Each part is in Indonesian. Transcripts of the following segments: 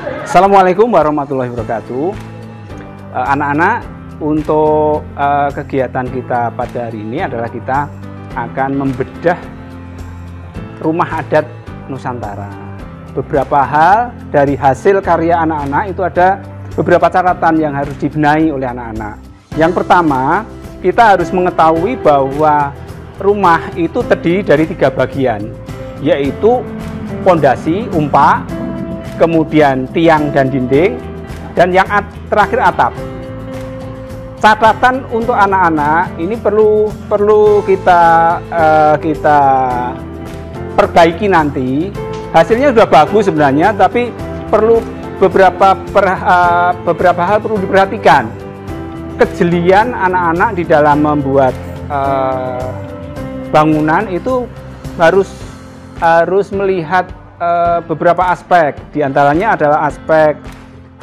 Assalamualaikum warahmatullahi wabarakatuh. Anak-anak, untuk kegiatan kita pada hari ini adalah kita akan membedah rumah adat Nusantara. Beberapa hal dari hasil karya anak-anak itu ada beberapa catatan yang harus dibenahi oleh anak-anak. Yang pertama, kita harus mengetahui bahwa rumah itu terdiri dari 3 bagian, yaitu pondasi, umpak, kemudian tiang dan dinding, dan yang terakhir atap. Catatan untuk anak-anak ini perlu kita perbaiki nanti. Hasilnya sudah bagus sebenarnya, tapi perlu beberapa hal perlu diperhatikan. Kejelian anak-anak di dalam membuat bangunan itu harus melihat beberapa aspek. Di antaranya adalah aspek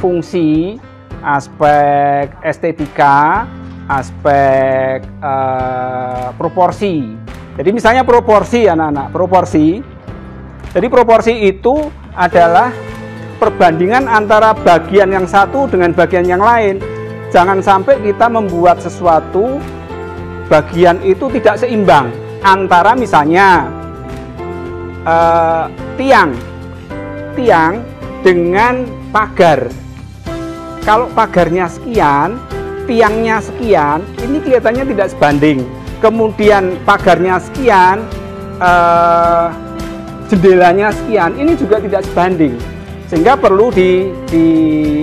fungsi, aspek estetika, aspek proporsi. Jadi misalnya proporsi, anak-anak, proporsi. Jadi proporsi itu adalah perbandingan antara bagian yang satu dengan bagian yang lain. Jangan sampai kita membuat sesuatu bagian itu tidak seimbang antara misalnya tiang dengan pagar. Kalau pagarnya sekian, tiangnya sekian, ini kelihatannya tidak sebanding. Kemudian pagarnya sekian, jendelanya sekian, ini juga tidak sebanding. Sehingga perlu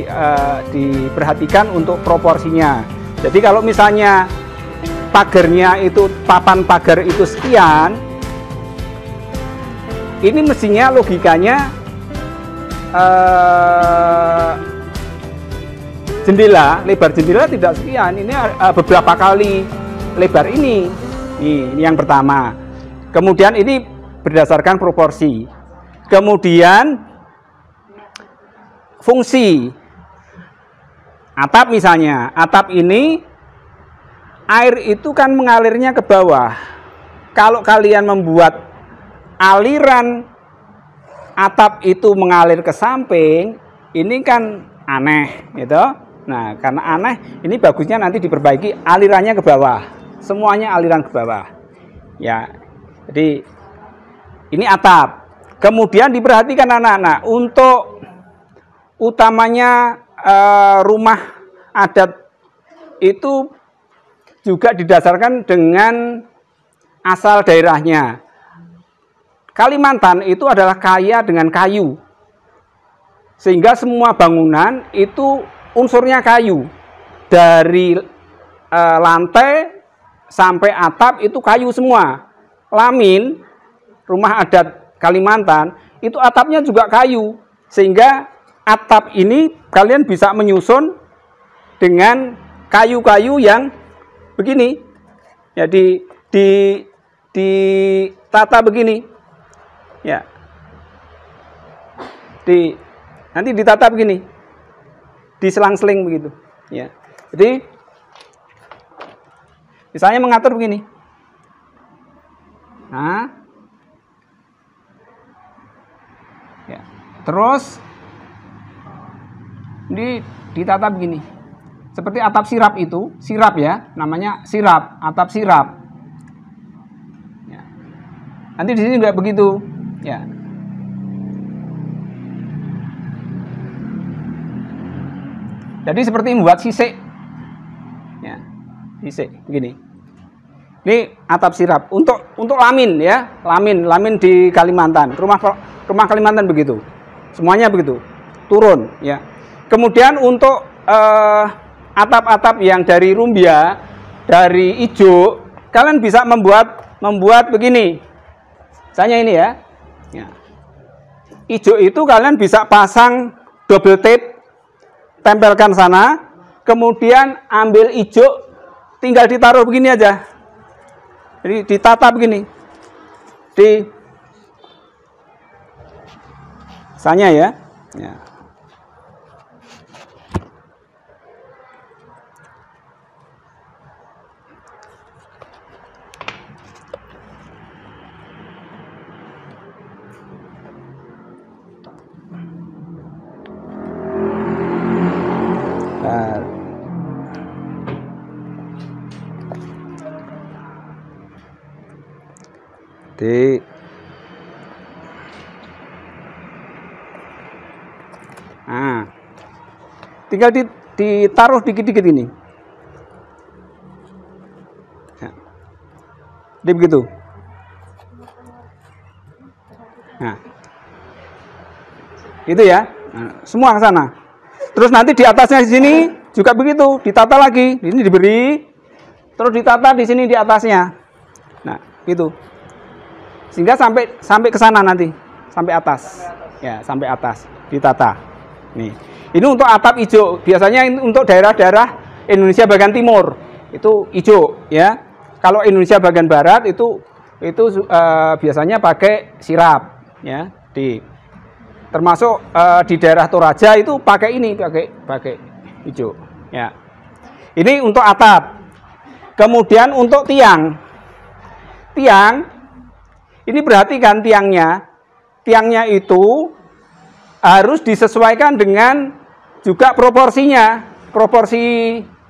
diperhatikan untuk proporsinya. Jadi kalau misalnya pagarnya itu, papan pagar itu sekian, ini mestinya logikanya lebar jendela tidak sekian, ini beberapa kali lebar ini yang pertama. Kemudian ini berdasarkan proporsi. Kemudian fungsi atap, misalnya atap ini air itu kan mengalirnya ke bawah. Kalau kalian membuat aliran atap itu mengalir ke samping, ini kan aneh gitu. Nah, karena aneh, ini bagusnya nanti diperbaiki alirannya ke bawah. Semuanya aliran ke bawah. Ya. Jadi ini atap. Kemudian diperhatikan anak-anak, untuk utamanya rumah adat itu juga didasarkan dengan asal daerahnya. Kalimantan itu adalah kaya dengan kayu, sehingga semua bangunan itu unsurnya kayu. Dari lantai sampai atap itu kayu semua. Lamin, rumah adat Kalimantan, itu atapnya juga kayu. Sehingga atap ini kalian bisa menyusun dengan kayu-kayu yang begini. Jadi ditata begini. Ya. Nanti ditata begini. Diselang-seling begitu. Ya. Jadi misalnya mengatur begini. Nah. Ya. Terus ini ditata begini. Seperti atap sirap itu, sirap ya, namanya sirap, atap sirap. Ya. Nanti di sini juga begitu. Ya. Jadi seperti membuat sisik. Ya. Sisik begini. Ini atap sirap untuk lamin ya, lamin di Kalimantan. Rumah Kalimantan begitu. Semuanya begitu. Turun ya. Kemudian untuk atap-atap yang dari rumbia, dari ijo, kalian bisa membuat begini. Misalnya ini ya. Ya. Ijo itu kalian bisa pasang double tape, tempelkan sana, kemudian ambil ijo, tinggal ditaruh begini aja. Jadi ditata begini. Misalnya ya. Ya. D. Nah, tinggal ditaruh dikit-dikit ini. Ya. Jadi begitu. Nah, itu ya. Nah, semua ke sana. Terus nanti di atasnya di sini juga begitu, ditata lagi. Ini diberi, terus ditata di sini di atasnya. Nah, itu. Sehingga sampai ke sana nanti, sampai atas. Ya, sampai atas ditata. Nih, ini untuk atap hijau. Biasanya untuk daerah-daerah Indonesia bagian timur itu hijau, ya. Kalau Indonesia bagian barat itu biasanya pakai sirap, ya. Termasuk di daerah Toraja itu pakai ini, pakai hijau, ya. Ini untuk atap. Kemudian untuk tiang, ini perhatikan tiangnya itu harus disesuaikan dengan juga proporsi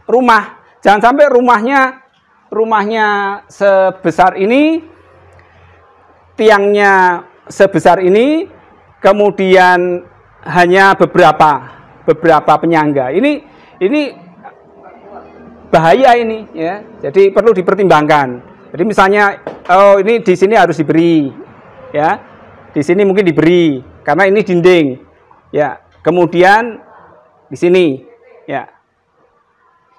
rumah. Jangan sampai rumahnya sebesar ini, tiangnya sebesar ini, kemudian hanya beberapa penyangga. Ini bahaya ini, ya. Jadi perlu dipertimbangkan. Jadi misalnya, oh ini di sini harus diberi, ya. Di sini mungkin diberi karena ini dinding, ya. Kemudian di sini, ya.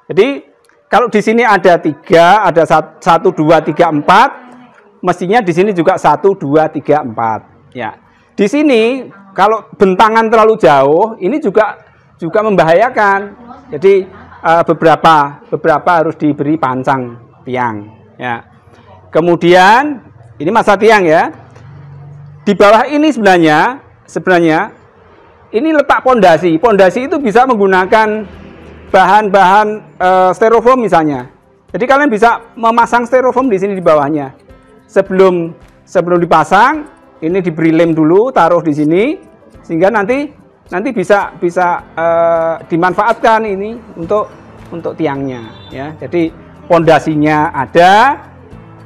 Jadi kalau di sini ada 3, ada 1, 2, 3, 4, mestinya di sini juga 1, 2, 3, 4, ya. Di sini kalau bentangan terlalu jauh, ini juga membahayakan. Jadi beberapa harus diberi pancang tiang, ya. Kemudian ini masa tiang, ya. Di bawah ini sebenarnya ini letak pondasi. Pondasi itu bisa menggunakan bahan-bahan styrofoam misalnya. Jadi kalian bisa memasang styrofoam di sini di bawahnya. Sebelum dipasang, ini diberi lem dulu, taruh di sini sehingga nanti bisa dimanfaatkan ini untuk tiangnya, ya. Jadi pondasinya ada,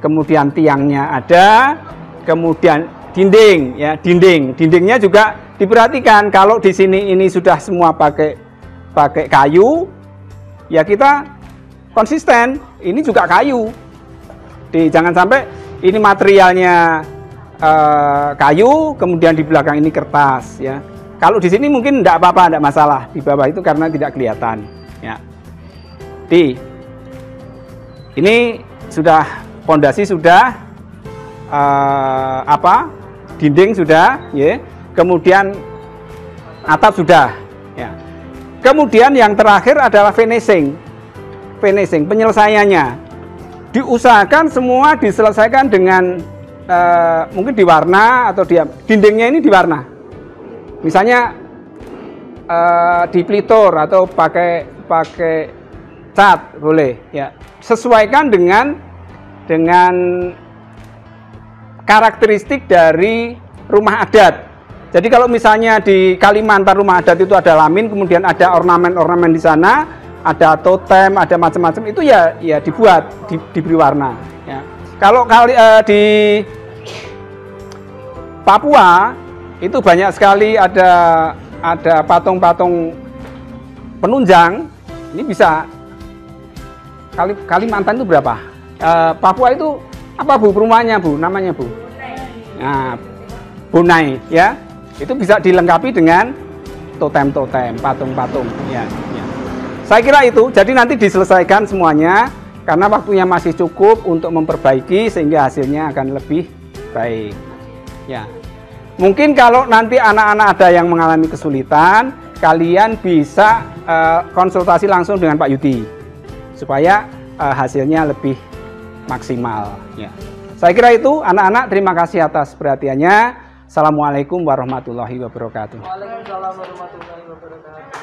kemudian tiangnya ada, kemudian dinding, ya, dindingnya juga diperhatikan. Kalau di sini ini sudah semua pakai kayu, ya kita konsisten. Ini juga kayu. Jangan sampai ini materialnya kayu, kemudian di belakang ini kertas, ya. Kalau di sini mungkin tidak apa-apa, tidak masalah. Di bawah itu karena tidak kelihatan, ya. Ini sudah pondasi sudah, dinding sudah, ya. Kemudian atap sudah, ya. Kemudian yang terakhir adalah finishing, penyelesaiannya. Diusahakan semua diselesaikan dengan mungkin diwarna atau dindingnya ini diwarna. Misalnya dipelitur atau pakai cat boleh, ya. Sesuaikan dengan karakteristik dari rumah adat. Jadi kalau misalnya di Kalimantan rumah adat itu ada lamin, kemudian ada ornamen-ornamen di sana, ada totem, ada macam-macam, itu ya dibuat, diberi warna, ya. Kalau di Papua itu banyak sekali ada patung-patung penunjang. Ini bisa Kalimantan itu berapa? Papua itu apa, Bu, perumahannya, Bu? Namanya, Bu? Nah, Bunai, ya. Itu bisa dilengkapi dengan totem-totem, patung-patung, ya. Saya kira itu. Jadi nanti diselesaikan semuanya karena waktunya masih cukup untuk memperbaiki sehingga hasilnya akan lebih baik, ya. Mungkin kalau nanti anak-anak ada yang mengalami kesulitan, kalian bisa konsultasi langsung dengan Pak Yudi supaya hasilnya lebih maksimal, ya. Saya kira itu, anak-anak. Terima kasih atas perhatiannya. Assalamualaikum warahmatullahi wabarakatuh. Waalaikumsalam warahmatullahi wabarakatuh.